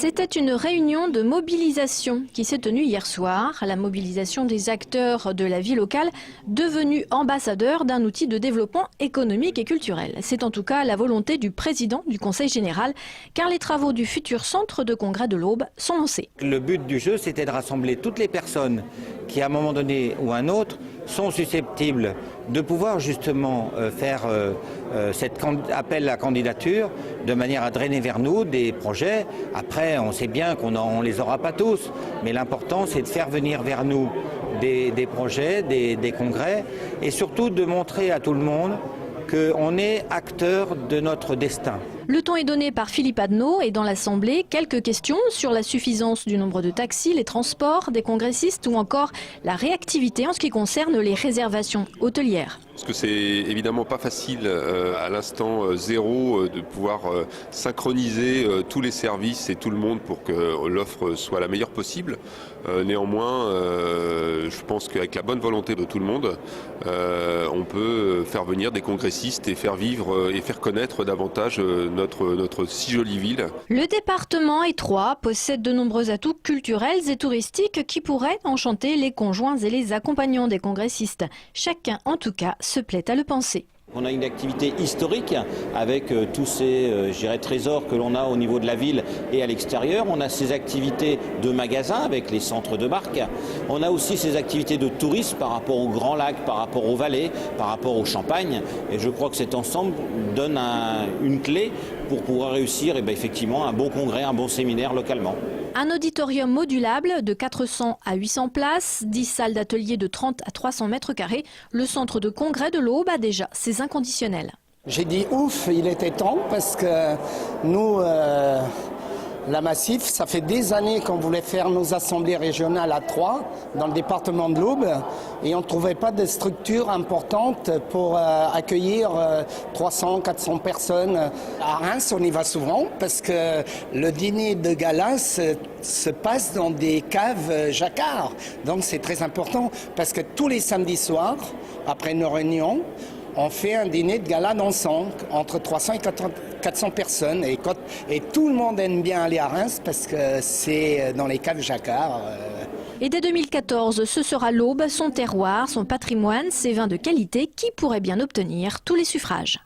C'était une réunion de mobilisation qui s'est tenue hier soir. La mobilisation des acteurs de la vie locale, devenus ambassadeurs d'un outil de développement économique et culturel. C'est en tout cas la volonté du président du Conseil général, car les travaux du futur centre de congrès de l'Aube sont lancés. Le but du jeu, c'était de rassembler toutes les personnes qui, à un moment donné ou un autre, sont susceptibles de pouvoir justement faire cet appel à candidature de manière à drainer vers nous des projets. Après, on sait bien qu'on ne les aura pas tous, mais l'important c'est de faire venir vers nous des projets, des congrès, et surtout de montrer à tout le monde qu'on est acteur de notre destin. Le ton est donné par Philippe Adneau et dans l'Assemblée, quelques questions sur la suffisance du nombre de taxis, les transports des congressistes ou encore la réactivité en ce qui concerne les réservations hôtelières. Parce que c'est évidemment pas facile à l'instant zéro de pouvoir synchroniser tous les services et tout le monde pour que l'offre soit la meilleure possible. Néanmoins, je pense qu'avec la bonne volonté de tout le monde, on peut faire venir des congressistes et faire vivre et faire connaître davantage notre si jolie ville. Le département étroit possède de nombreux atouts culturels et touristiques qui pourraient enchanter les conjoints et les accompagnants des congressistes. Chacun, en tout cas, se plaît à le penser. On a une activité historique avec tous ces trésors que l'on a au niveau de la ville et à l'extérieur. On a ces activités de magasins avec les centres de marque. On a aussi ces activités de tourisme par rapport aux grands lacs, par rapport aux vallées, par rapport au Champagne. Et je crois que cet ensemble donne une clé pour pouvoir réussir effectivement un bon congrès, un bon séminaire localement. Un auditorium modulable de 400 à 800 places, 10 salles d'atelier de 30 à 300 mètres carrés. Le centre de congrès de l'Aube a déjà ses inconditionnels. J'ai dit ouf, il était temps parce que nous, la Massif, ça fait des années qu'on voulait faire nos assemblées régionales à Troyes, dans le département de l'Aube, et on ne trouvait pas de structure importante pour accueillir 300, 400 personnes. À Reims, on y va souvent parce que le dîner de gala se passe dans des caves jacquard. Donc c'est très important parce que tous les samedis soirs, après nos réunions, on fait un dîner de gala dansant entre 300 et 400 personnes. Et tout le monde aime bien aller à Reims parce que c'est dans les caves jacquard. Et dès 2014, ce sera l'Aube, son terroir, son patrimoine, ses vins de qualité qui pourraient bien obtenir tous les suffrages.